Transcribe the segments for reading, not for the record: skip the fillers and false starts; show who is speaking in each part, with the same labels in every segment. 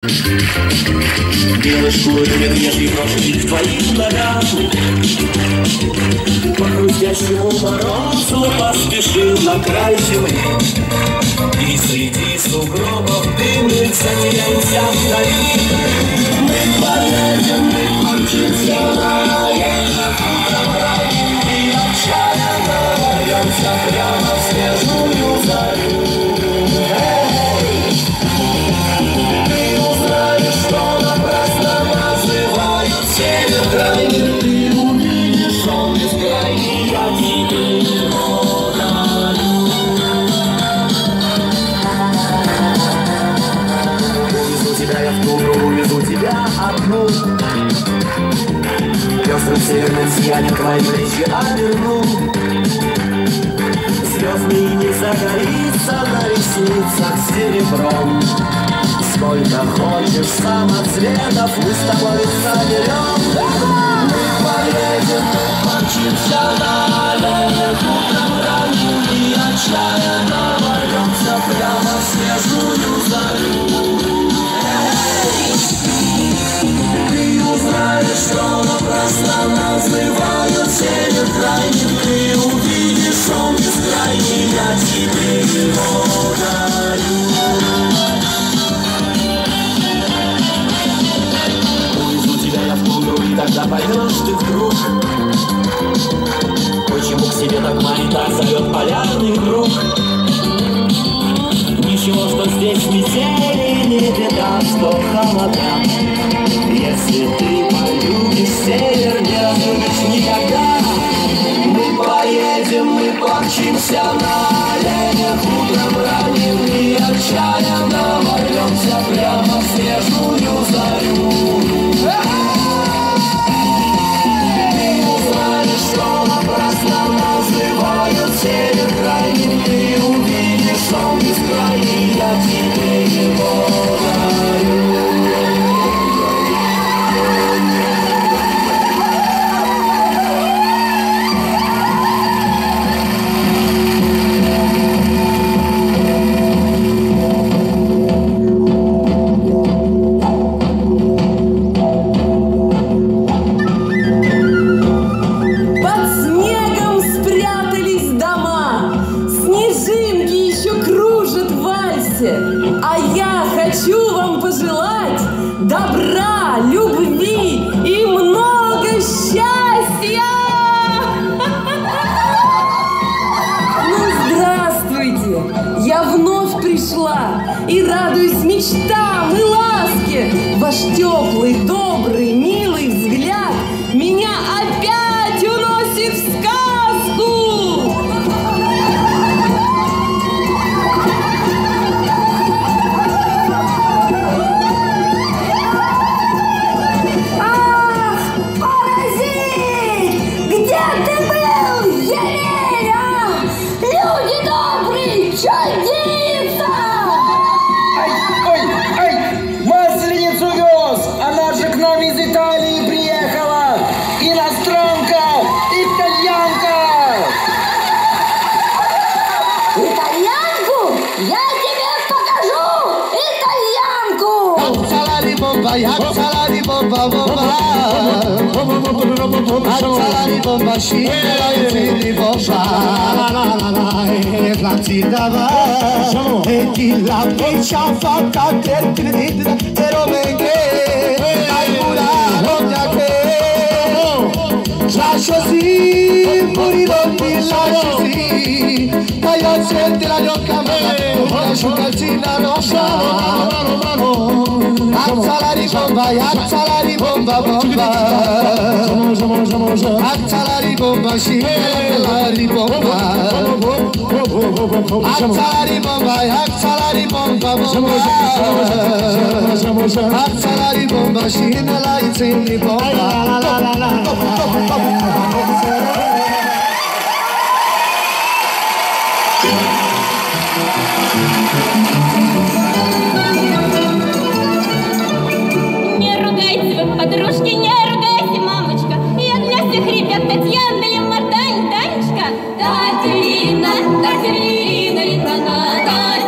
Speaker 1: Белый шкуры медвежий крошки в твоих ногах. По хрустящему морозу поспешил на край зимы, и среди сугробов дымных затерялся вдали. Мы поедем, мы помчимся на и отчаянно ворвемся прямо в снежную зарю. Ты увидишь, он бескрайний, я тебе его дарю. Увезу тебя я в тудру, увезу тебя одну. Пестрым северным сиянием твои плечи оберну. Звездный не загорится на ресницах серебром. Сколько хочешь самоцветов мы с тобой соберем. Мы поедем, мы помчимся на оленях утром ранним и отчаянно ворвемся прямо в снежную зарю. Ты узнаешь, что напрасно называют север крайним. Ты увидишь, он бескрайний, я тебе его дарю. И тогда поймешь ты вдруг, почему к себе так манит, так зовет полярный круг. Ничего, что здесь метели, не беда, что холода. Если ты полюбишь север, не разлюбишь никогда. Мы поедем, мы помчимся на оленях утром ранним и отчаянно ворвемся прямо в снежную зарю. Что напрасно называют север крайним. Ты увидишь, он бескрайний, я тебе его дарю.
Speaker 2: А я хочу вам пожелать добра, любви и много счастья! Ну, здравствуйте! Я вновь пришла и радуюсь мечтам и ласке. Ваш теплый, добрый, милый взгляд меня опять уносит в сказку!
Speaker 3: Azzalari bomba bomba, azzalari bomba scintillante bomba, la zidava e chi la piccia fatta per credere però benché ai mura che lascio sì morirò mi lascio sì dai la gente la gnocca ma lascio calzina rossa. Azzalari bomba bomba, azzalari bomba scintillante bomba, azzalari bomba bomba, azzalari bomba scintillante bomba.
Speaker 4: Подружки, не ругайся, мамочка. Я для всех ребят Татьяна, Лев, Мартань, Танечка. Татьяна, Татьяна, Татьяна,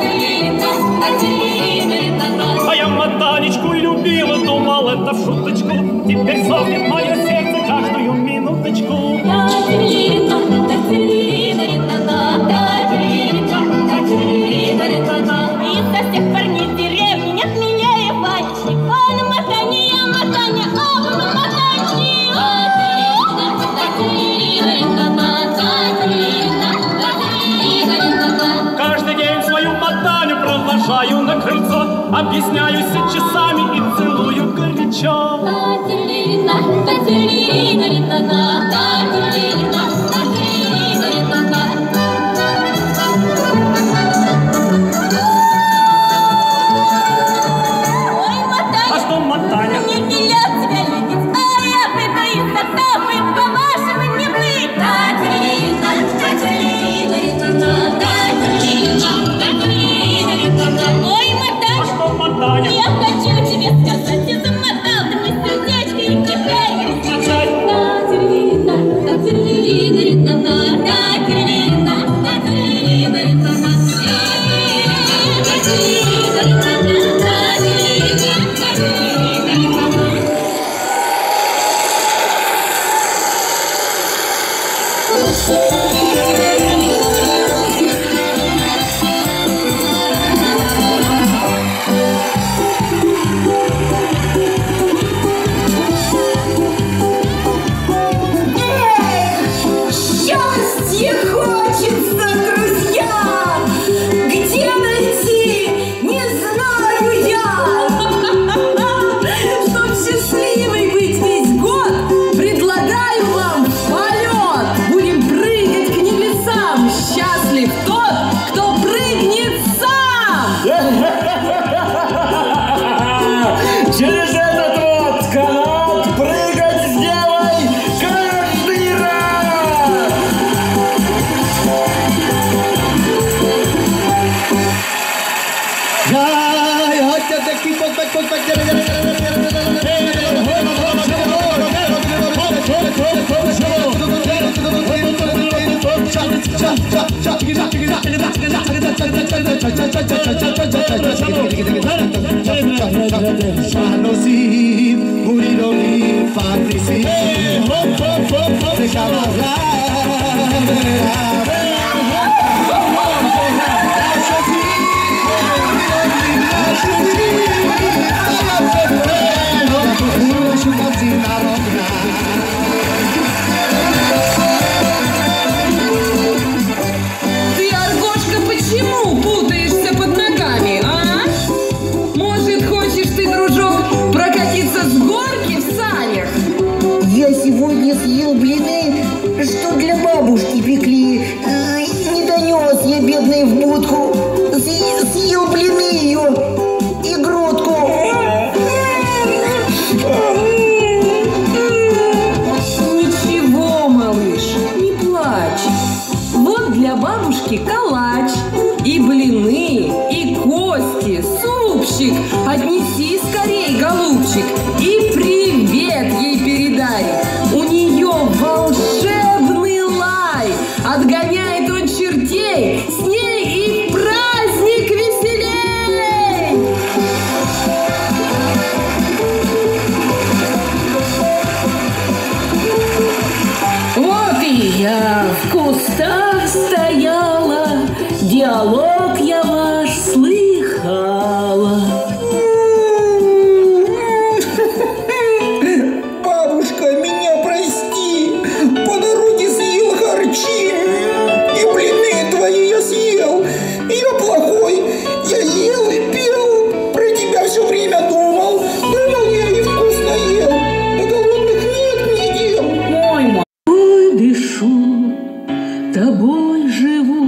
Speaker 4: Татьяна, Татьяна.
Speaker 1: А я Матанечку
Speaker 5: такую любила, думал, это в шуточку. Теперь сохнет мое сердце каждую минуточку.
Speaker 4: И со всех парней в деревне нет милее Ванечки. Он мотанье, я мотанье, он мотанье.
Speaker 5: Каждый день свою мотаню провожаю на крыльцо, объясняюсь часами и целую горячо. А что мотаня?
Speaker 4: Не велят тебя любить, а я предаюсь на тапы, по-вашему не быть. Ой,
Speaker 5: А что
Speaker 4: мотаня,
Speaker 5: мотаня?
Speaker 4: я хочу тебе сказать, ты замотал ты мне сердечко и теперь счастье хочется, друзья! Где найти, не знаю я! Чтоб счастливой быть весь год, предлагаю вам полет! Будем прыгать к небесам! Счастлив тот, кто прыгнет сам!
Speaker 1: Через этот вот канат прыгать сделай каждый раз!
Speaker 3: Fantasy, Murillo, fantasy, se llama
Speaker 2: Ты, Аргошка, почему путаешься под ногами, а? Может, хочешь ты, дружок, прокатиться с горки в санях?
Speaker 6: Я сегодня съел блины, что для бабушки пекли. Не донес я, бедный, в будку. Съел блины ее и грудку.
Speaker 2: Ничего, малыш, не плачь. Вот для бабушки калач, и блины, и кости, супчик. Отнеси скорей, голубчик, и привет ей передай. У нее волшебный лай, отгоняет он чертей, с ней и в праздник веселей. Вот и я в кустах стояла, диалог я ваш слыхала.
Speaker 6: Бабушка, меня прости. По дороге съел харчи. И блины твои я съел. Я плохой. Я ел и пел. Про тебя все время думал. Думал я и вкусно ел. А голодных нет мне дел.
Speaker 2: Мой тобой дышу, тобой живу,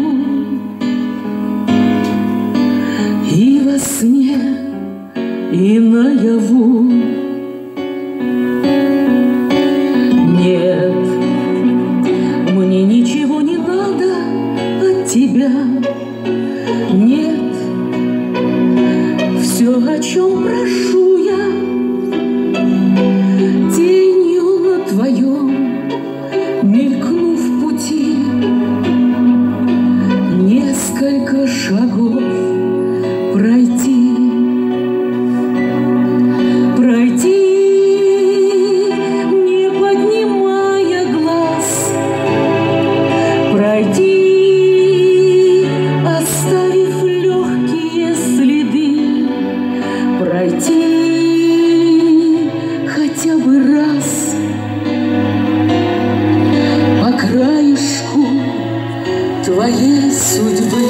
Speaker 2: и во сне, и наяву. Нет, мне ничего не надо от тебя. Нет, все, о чем прошу я, тенью на твоем мелькну в пути, несколько шагов пройти. Пройти хотя бы раз по краешку твоей судьбы.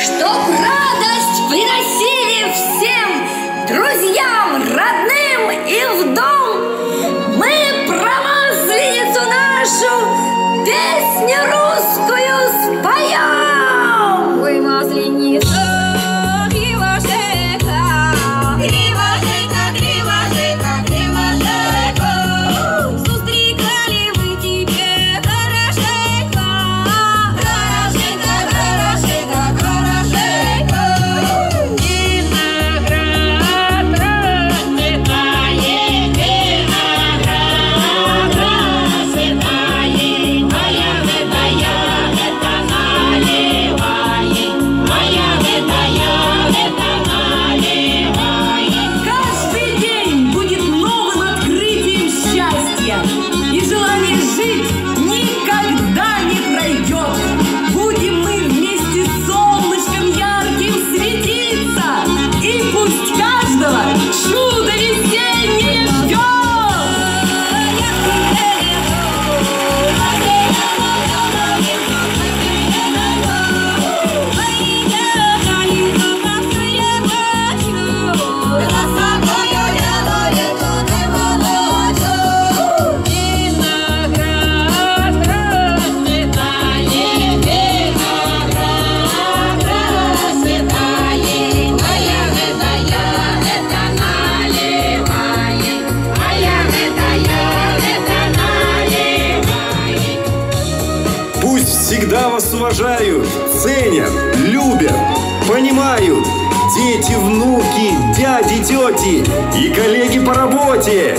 Speaker 4: Чтоб радость приносили всем друзьям, родным и в дом, мы про Масленицу нашу песню русскую споем. Ой, Масленица, кривошейка, кривошейка, кривошейка, кривошейка, сустрекали мы тебе хорошейка, хорошейка, хорошейка, хорошейка. Виноград расцветает, виноград расцветает, а ягода, ягода наливает, а ягода, ягода наливает.
Speaker 2: Каждый день будет новым открытием счастья, и желание жить никогда не пройдет. Будем мы вместе с солнышком ярким светиться, и пусть каждого чудо весеннее ждет.
Speaker 7: Пусть всегда вас уважают, ценят, любят, понимают дети, внуки, дяди, тети и коллеги по работе.